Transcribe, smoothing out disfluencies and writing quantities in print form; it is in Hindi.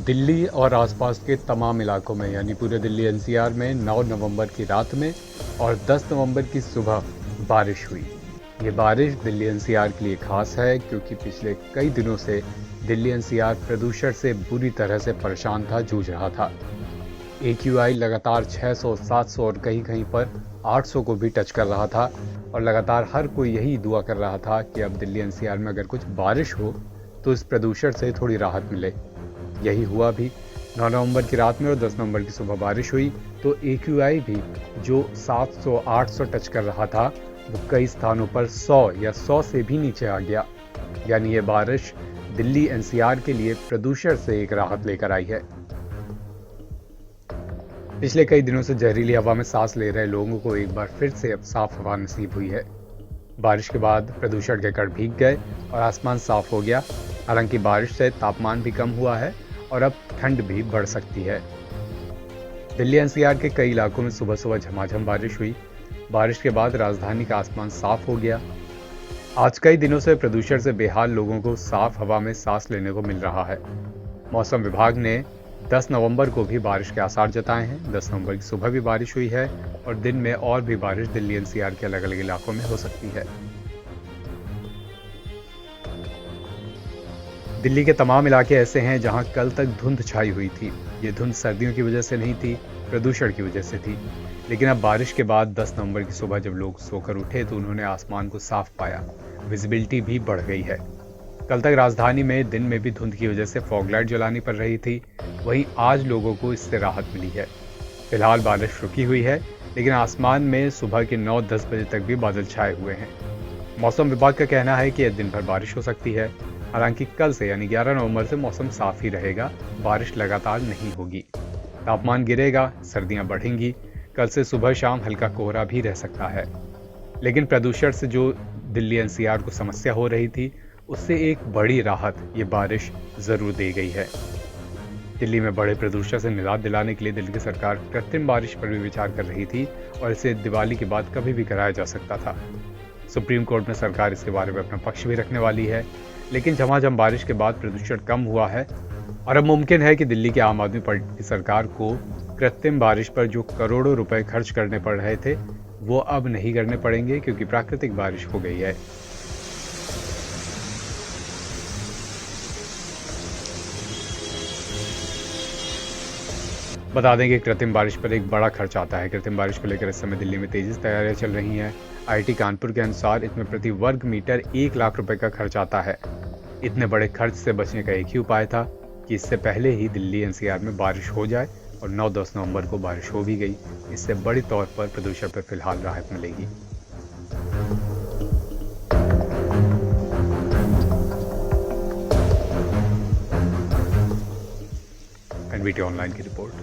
दिल्ली और आसपास के तमाम इलाकों में यानी पूरे दिल्ली एनसीआर में 9 नवंबर की रात में और 10 नवंबर की सुबह बारिश हुई। ये बारिश दिल्ली एनसीआर के लिए खास है क्योंकि पिछले कई दिनों से दिल्ली एनसीआर प्रदूषण से बुरी तरह से परेशान था, जूझ रहा था। AQI लगातार 600, 700 और कहीं कहीं पर 800 को भी टच कर रहा था और लगातार हर कोई यही दुआ कर रहा था कि अब दिल्ली एनसीआर में अगर कुछ बारिश हो तो इस प्रदूषण से थोड़ी राहत मिले। यही हुआ भी। 9 नवंबर की रात में और 10 नवंबर की सुबह बारिश हुई तो AQI भी जो 700, 800 टच कर रहा था वो कई स्थानों पर 100 या 100 से भी नीचे आ गया। यानी ये बारिश दिल्ली एनसीआर के लिए प्रदूषण से एक राहत लेकर आई है। पिछले कई दिनों से जहरीली हवा में सांस ले रहे लोगों को एक बार फिर से अब साफ हवा नसीब हुई है। बारिश के बाद प्रदूषण के कण भीग गए और आसमान साफ हो गया। हालांकि बारिश से तापमान भी कम हुआ है और अब ठंड भी बढ़ सकती है। दिल्ली एनसीआर के कई इलाकों में सुबह सुबह झमाझम बारिश हुई। बारिश के बाद राजधानी का आसमान साफ हो गया। आज कई दिनों से प्रदूषण से बेहाल लोगों को साफ हवा में सांस लेने को मिल रहा है। मौसम विभाग ने 10 नवंबर को भी बारिश के आसार जताए हैं। 10 नवंबर की सुबह भी बारिश हुई है और दिन में और भी बारिश दिल्ली एनसीआर के अलग अलग इलाकों में हो सकती है। दिल्ली के तमाम इलाके ऐसे हैं जहां कल तक धुंध छाई हुई थी। ये धुंध सर्दियों की वजह से नहीं थी, प्रदूषण की वजह से थी। लेकिन अब बारिश के बाद 10 नवंबर की सुबह जब लोग सोकर उठे तो उन्होंने आसमान को साफ पाया। विजिबिलिटी भी बढ़ गई है। कल तक राजधानी में दिन में भी धुंध की वजह से फॉग लाइट जलानी पड़ रही थी। वहीं आज लोगों को इससे राहत मिली है। फिलहाल बारिश रुकी हुई है, लेकिन आसमान में सुबह के 9-10 बजे तक भी बादल छाए हुए हैं। मौसम विभाग का कहना है कि दिन भर बारिश हो सकती है। हालांकि कल से यानी 11 नवंबर से मौसम साफ ही रहेगा, बारिश लगातार नहीं होगी। तापमान गिरेगा, सर्दियां बढ़ेंगी। कल से सुबह शाम हल्का कोहरा भी रह सकता है। लेकिन प्रदूषण से जो दिल्ली एनसीआर को समस्या हो रही थी उससे एक बड़ी राहत ये बारिश जरूर दे गई है। दिल्ली में बड़े प्रदूषण से निजात दिलाने के लिए दिल्ली की सरकार कृत्रिम बारिश पर भी विचार कर रही थी और इसे दिवाली के बाद कभी भी कराया जा सकता था। सुप्रीम कोर्ट में सरकार इसके बारे में अपना पक्ष भी रखने वाली है। लेकिन झमाझम बारिश के बाद प्रदूषण कम हुआ है और अब मुमकिन है कि दिल्ली की आम आदमी पार्टी की सरकार को कृत्रिम बारिश पर जो करोड़ों रुपए खर्च करने पड़ रहे थे वो अब नहीं करने पड़ेंगे क्योंकि प्राकृतिक बारिश हो गई है। बता दें कि कृत्रिम बारिश पर एक बड़ा खर्च आता है। कृत्रिम बारिश को लेकर इस समय दिल्ली में तेजी से तैयारियां चल रही हैं। IIT कानपुर के अनुसार इसमें प्रति वर्ग मीटर 1 लाख रुपए का खर्च आता है। इतने बड़े खर्च से बचने का एक ही उपाय था कि इससे पहले ही दिल्ली एनसीआर में बारिश हो जाए और 9-10 नवंबर को बारिश हो भी गई। इससे बड़ी तौर पर प्रदूषण पर फिलहाल राहत मिलेगी। NBT ऑनलाइन की रिपोर्ट।